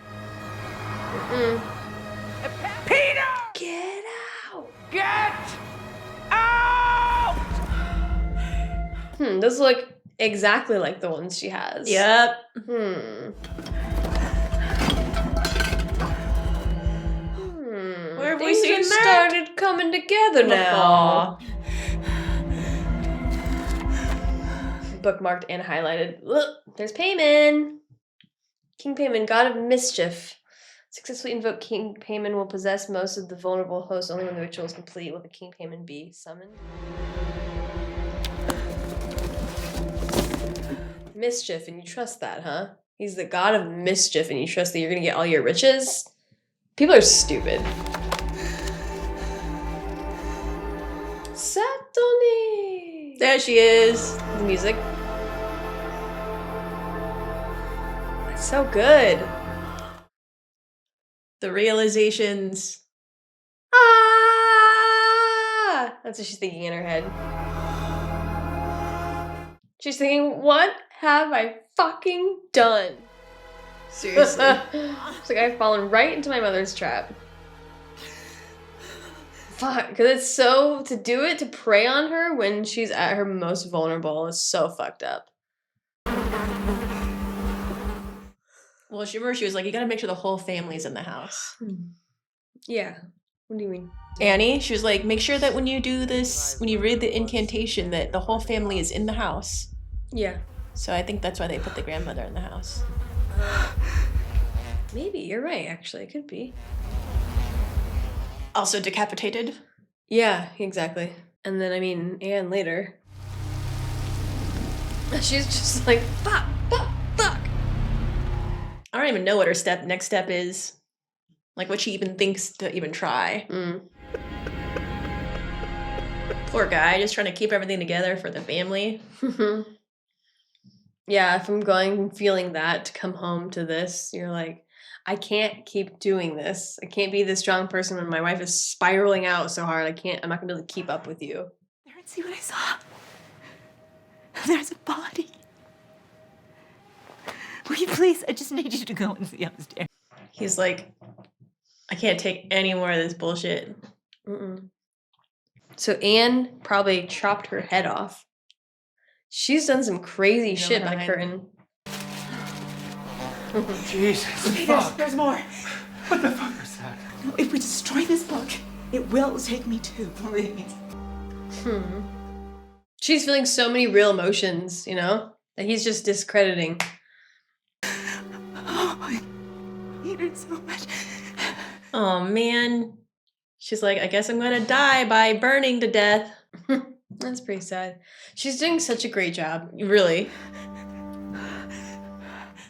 S7: Peter!
S2: Get out!
S7: Get out!
S2: Those look exactly like the ones she has.
S1: Yep. Where have we
S2: Things
S1: seen
S2: have
S1: that?
S2: started coming together now. Bookmarked and highlighted. Look, there's Payman. King Payman, god of mischief. Successfully invoked King Payman will possess most of the vulnerable hosts. Only when the ritual is complete will the King Payman be summoned. Mischief, and you trust that, huh? He's the god of mischief, and you trust that you're gonna get all your riches? People are stupid. Satoni!
S1: There she is.
S2: The music. It's so good.
S1: The realizations.
S2: Ah! That's what she's thinking in her head. She's thinking, what have I fucking done?
S1: Seriously.
S2: It's like I've fallen right into my mother's trap. Fuck, because it's so, to do it, to prey on her when she's at her most vulnerable is so fucked up.
S1: Well, she was like, you gotta make sure the whole family's in the house.
S2: Yeah. What do you mean?
S1: Annie, she was like, make sure that when you do this, when you read the incantation, that the whole family is in the house.
S2: Yeah.
S1: So I think that's why they put the grandmother in the house.
S2: Maybe, you're right, actually. It could be.
S1: Also decapitated.
S2: Yeah, exactly. And then, I mean, and later. She's just like, fuck, fuck, fuck.
S1: I don't even know what her next step is. Like what she even thinks to even try. Poor guy, just trying to keep everything together for the family.
S2: Yeah, if I'm feeling that to come home to this, you're like, I can't keep doing this. I can't be this strong person when my wife is spiraling out so hard. I'm not gonna be able to keep up with you.
S12: There and see what I saw. There's a body. Will you please? I just need you to go and see upstairs.
S1: He's like, I can't take any more of this bullshit.
S2: So Anne probably chopped her head off. She's done some crazy shit by Curtin.
S3: Jesus,
S12: Okay,
S3: fuck.
S12: there's more.
S3: What the fuck was that?
S12: No, if we destroy this book, it will take me too, please.
S2: She's feeling so many real emotions, you know, that he's just discrediting.
S12: Oh, I hate her so much.
S1: Oh man. She's like, I guess I'm gonna die by burning to death.
S2: That's pretty sad. She's doing such a great job.
S1: Really.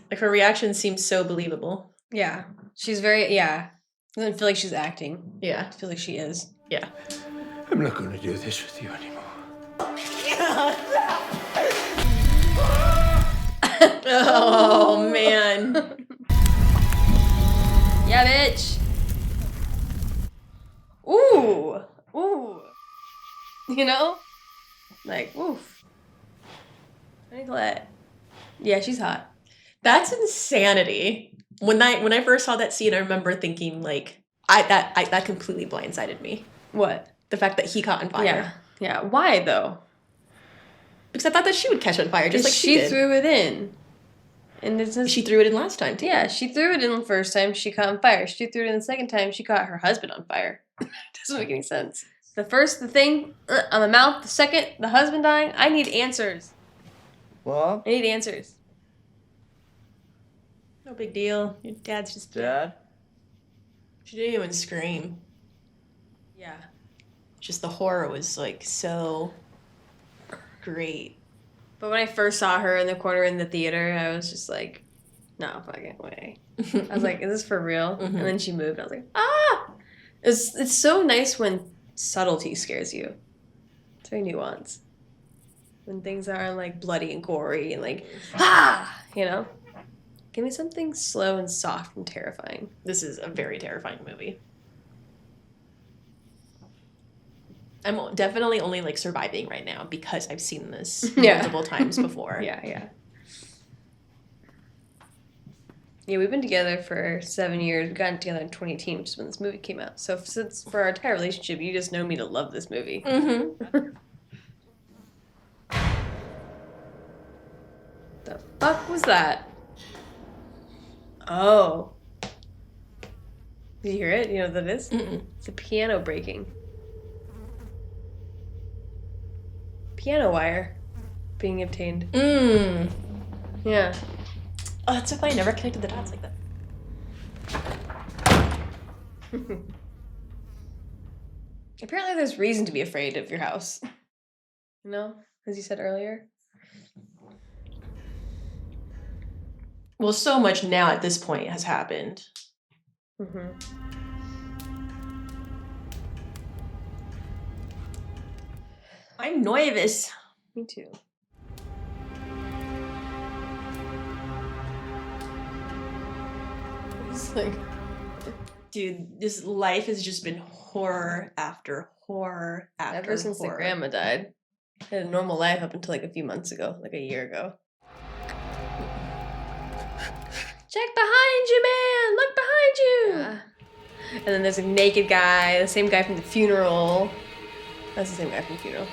S1: Like her reaction seems so believable.
S2: Yeah. She's very, doesn't feel like she's acting.
S1: Yeah.
S2: I feel like she is.
S1: Yeah.
S3: I'm not gonna do this with you anymore.
S1: Oh man.
S2: Yeah, bitch. Ooh. Ooh. You know? Like, oof. Nicolette. Yeah, she's hot.
S1: That's insanity. When I first saw that scene, I remember thinking like that completely blindsided me.
S2: What?
S1: The fact that he caught on fire.
S2: Yeah. Yeah. Why though?
S1: Because I thought that she would catch on fire just like she did.
S2: Threw it in. And
S1: she threw it in last time too.
S2: Yeah, she threw it in the first time, she caught on fire. She threw it in the second time, she caught her husband on fire. Doesn't make any sense. The first, the thing on the mouth. The second, the husband dying. I need answers.
S11: What?
S2: I need answers.
S1: No big deal. Your dad's just
S11: Dad?
S1: She didn't even scream.
S2: Yeah.
S1: Just the horror was like so great.
S2: But when I first saw her in the corner in the theater, I was just like, no fucking way. I was like, is this for real? And then she moved. I was like, ah! It's so nice when subtlety scares you. It's very nuanced. When things are like bloody and gory and like, ah! You know? Give me something slow and soft and terrifying.
S1: This is a very terrifying movie. I'm definitely only like surviving right now because I've seen this multiple times before.
S2: Yeah. Yeah, we've been together for 7 years. We got together in 2018, which is when this movie came out. So since for our entire relationship, you just know me to love this movie. The fuck was that? Oh. Did you hear it? You know what that is? It's a piano breaking. Piano wire being obtained. Yeah.
S1: Oh, that's so funny. I never connected the dots like that.
S2: Apparently there's reason to be afraid of your house. You know? As you said earlier.
S1: Well, so much now at this point has happened. I'm nervous.
S2: Me too. It's like,
S1: dude, this life has just been horror after horror after
S2: ever since
S1: horror.
S2: the grandma died. I had a normal life up until like a few months ago, like a year ago. Check behind you, man! Look behind you! Yeah. And then there's a naked guy, the same guy from the funeral. That's the same guy from the funeral.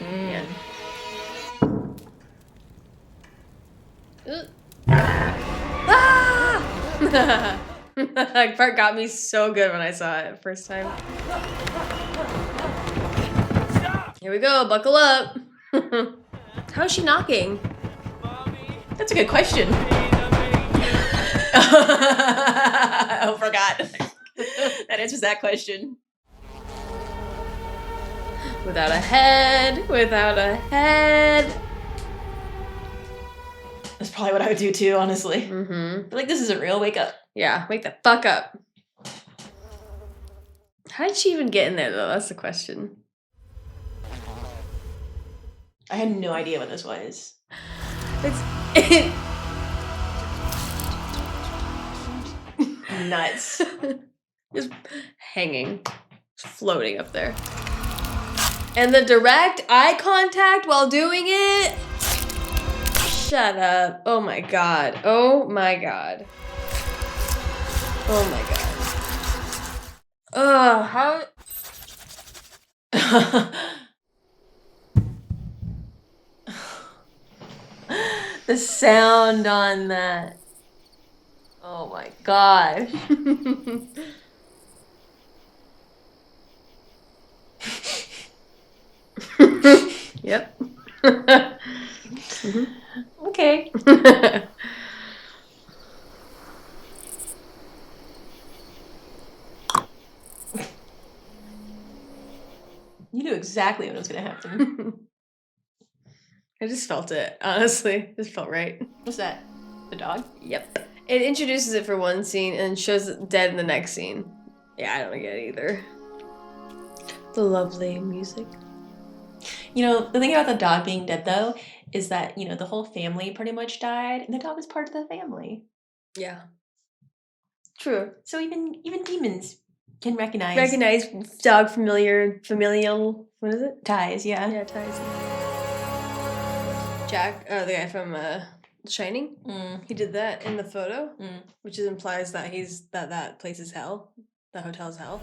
S2: Yeah. Ah! That part got me so good when I saw it first time. Here we go, buckle up. How is she knocking?
S1: That's a good question. Oh, forgot. That answers that question.
S2: Without a head, without a head.
S1: That's probably what I would do too, honestly.
S2: Mm-hmm.
S1: Like, this isn't real. Wake up.
S2: Yeah, wake the fuck up. How did she even get in there, though? That's the question.
S1: I had no idea what this was.
S2: It's
S1: Nuts.
S2: Just hanging, just floating up there. And the direct eye contact while doing it. Shut up. Oh my god. Oh my god. Oh my god. How?
S1: The sound on that. Oh my god.
S2: Yep.
S1: Okay. You knew exactly what was going to happen.
S2: I just felt it, honestly. It just felt right.
S1: What's that? The dog?
S2: Yep. It introduces it for one scene and shows it dead in the next scene. Yeah, I don't get it either. The lovely music.
S1: You know, the thing about the dog being dead, though, is that, you know, the whole family pretty much died, and the dog was part of the family.
S2: Yeah.
S1: True. So even demons can recognize
S2: dog familial, what is it?
S1: ties, yeah.
S2: Yeah, ties. Jack, the guy from Shining, he did that in the photo, which implies that that place is hell. The hotel's hell.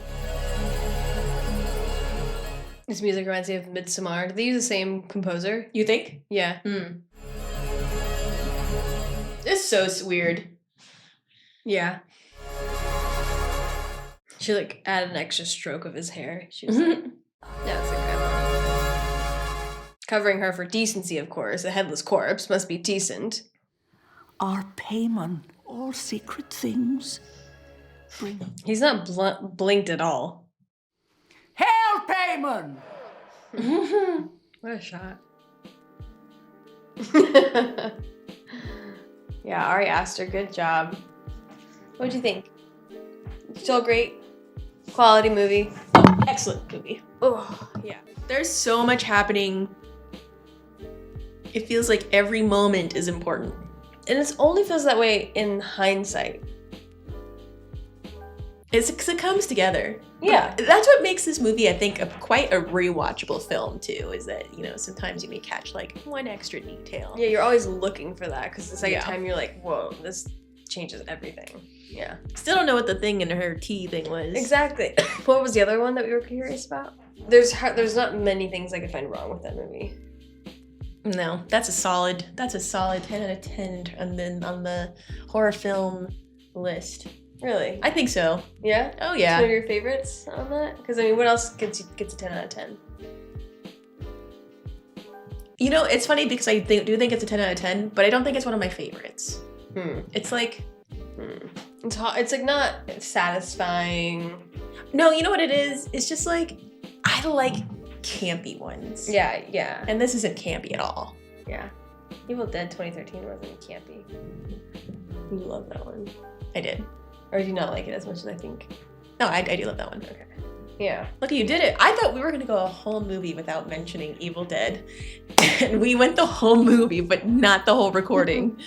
S2: This music reminds me of Midsommar. Did they use the same composer?
S1: You think?
S2: Yeah.
S1: It's so weird.
S2: Yeah. She like added an extra stroke of his hair. She was like, yeah, it's like grandma. Covering her for decency, of course. A headless corpse must be decent.
S10: Our payment, all secret things. Bring them.
S2: He's not blinked at all.
S10: Hail payment!
S2: What a shot. Yeah, Ari Aster, good job. What'd you think? Still great. Quality movie.
S1: Excellent movie.
S2: Oh, yeah.
S1: There's so much happening. It feels like every moment is important.
S2: And it only feels that way in hindsight.
S1: It's because it comes together.
S2: Yeah.
S1: But that's what makes this movie, I think, quite a rewatchable film, too, is that, you know, sometimes you may catch, like, one extra detail.
S2: Yeah, you're always looking for that, because the second
S1: Yeah.
S2: time you're like, whoa, this changes everything. Yeah.
S1: Still don't know what the thing in her tea thing was.
S2: Exactly. What was the other one that we were curious about? There's not many things I could find wrong with that movie.
S1: No, that's a solid 10 out of 10 and then on the horror film list.
S2: Really?
S1: I think so.
S2: Yeah?
S1: Oh, yeah.
S2: It's one of your favorites on that? Because, I mean, what else gets a 10 out of 10?
S1: You know, it's funny because I do think it's a 10 out of 10, but I don't think it's one of my favorites. It's like...
S2: It's hot. It's, like, not satisfying.
S1: No, you know what it is? It's just, like, I like campy ones.
S2: Yeah, yeah.
S1: And this isn't campy at all.
S2: Yeah. Evil Dead 2013 wasn't campy. You love that one.
S1: I did.
S2: Or do you not like it as much as I think?
S1: No, I do love that one.
S2: Okay. Yeah.
S1: Look, you did it. I thought we were going to go a whole movie without mentioning Evil Dead. And we went the whole movie, but not the whole recording.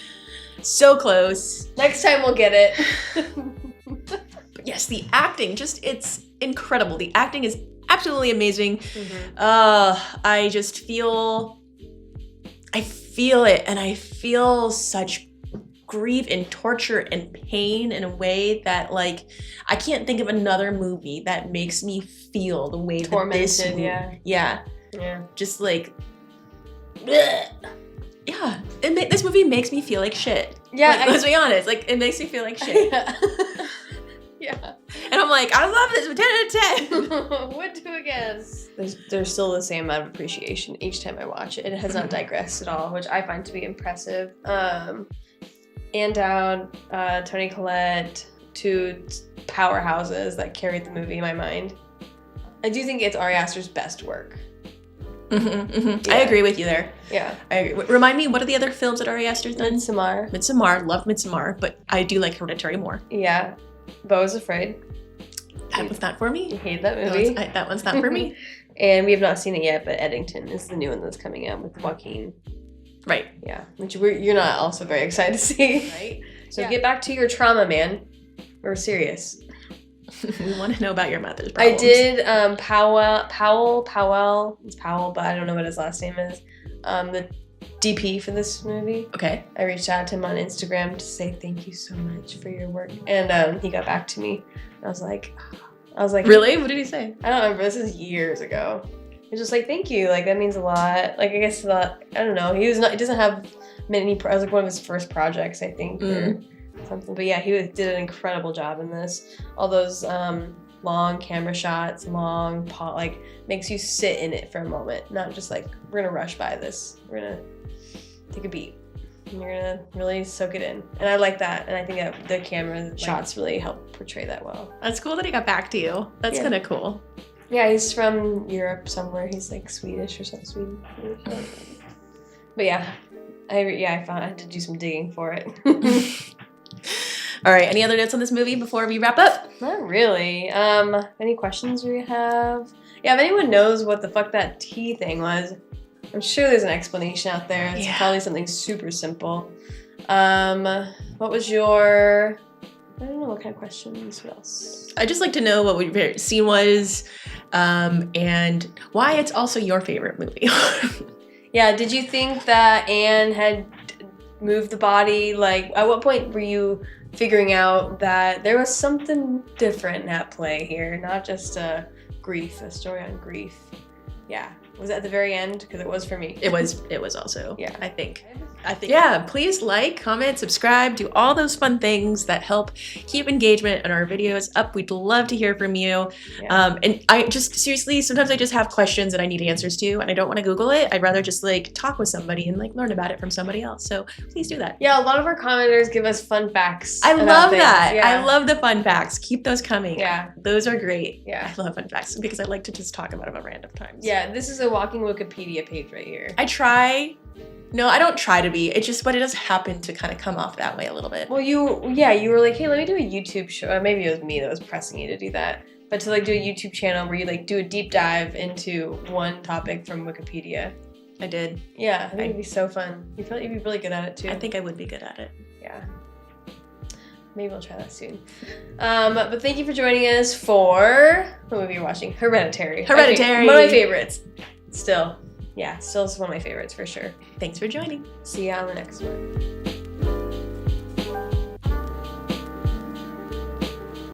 S1: So close.
S2: Next time we'll get it.
S1: But yes, the acting, it's incredible. The acting is absolutely amazing. I just feel it, and I feel such grief and torture and pain in a way that, like, I can't think of another movie that makes me feel the way
S2: Tormented,
S1: that this
S2: yeah.
S1: Just like bleh. Yeah, this movie makes me feel like shit.
S2: Yeah,
S1: like, let's be honest, like, it makes me feel like shit.
S2: Yeah.
S1: And I'm like, I love this with 10 out of 10.
S2: Would do again. There's still the same amount of appreciation each time I watch it. It has not digressed at all, which I find to be impressive. Ann Dowd, Toni Collette, two powerhouses that carried the movie in my mind. I do think it's Ari Aster's best work.
S1: I agree with you there.
S2: Yeah.
S1: I agree. Remind me, what are the other films that Ari Aster's done?
S2: Midsommar.
S1: Love Midsommar, but I do like Hereditary more.
S2: Yeah. Beau is Afraid.
S1: That was not for me.
S2: You hate that movie?
S1: That one's not for me.
S2: And we have not seen it yet, but Eddington is the new one that's coming out with Joaquin.
S1: Right.
S2: Yeah. Which you're not also very excited to see.
S1: Right.
S2: So get back to your trauma, man. We're serious.
S1: We want to know about your mother's problems.
S2: I did Powell. It's Powell, but I don't know what his last name is. The DP for this movie.
S1: Okay.
S2: I reached out to him on Instagram to say thank you so much for your work. And he got back to me. I was like,
S1: really? What did he say?
S2: I don't remember. This is years ago. He was just like, thank you. Like, that means a lot. Like, I guess I don't know. He doesn't have many, it was like one of his first projects, I think, or something. But yeah, he did an incredible job in this. All those long camera shots, makes you sit in it for a moment. Not just like, we're going to rush by this. We're going to take a beat. And you're going to really soak it in. And I like that. And I think that the camera shots really help portray that well.
S1: That's cool that he got back to you. That's kind of cool.
S2: Yeah, he's from Europe somewhere. He's like Swedish or something. But yeah, I had to do some digging for it.
S1: All right, any other notes on this movie before we wrap up?
S2: Not really. Any questions we have? Yeah, if anyone knows what the fuck that tea thing was, I'm sure there's an explanation out there. It's probably something super simple. What was your... I don't know what kind of questions. What else?
S1: I'd just like to know what your favorite scene was, and why it's also your favorite movie.
S2: Yeah, did you think that Anne had moved the body? Like, at what point were you figuring out that there was something different at play here, not just a story on grief? Yeah. Was it at the very end? Because it was for me.
S1: It was also.
S2: Yeah.
S1: I think. Yeah, please like, comment, subscribe, do all those fun things that help keep engagement in our videos up. We'd love to hear from you.
S2: Yeah.
S1: And I just, seriously, sometimes I just have questions that I need answers to, and I don't want to Google it. I'd rather just like talk with somebody and like learn about it from somebody else. So please do that.
S2: Yeah, a lot of our commenters give us fun facts.
S1: I love that.
S2: Yeah.
S1: I love the fun facts. Keep those coming.
S2: Yeah.
S1: Those are great.
S2: Yeah.
S1: I love fun facts because I like to just talk about them at random times.
S2: Yeah, this is a walking Wikipedia page right here.
S1: I try. No, I don't try to be. It's just, but it does happen to kind of come off that way a little bit.
S2: Well, you were like, hey, let me do a YouTube show. Maybe it was me that was pressing you to do that. But to like do a YouTube channel where you like do a deep dive into one topic from Wikipedia.
S1: I did.
S2: Yeah, I think it'd be so fun. You'd be really good at it too.
S1: I think I would be good at it.
S2: Yeah. Maybe we'll try that soon. But thank you for joining us for what movie you're watching? Hereditary.
S1: Hereditary.
S2: One of my favorites. Still is one of my favorites for sure.
S1: Thanks for joining.
S2: See you on the next one.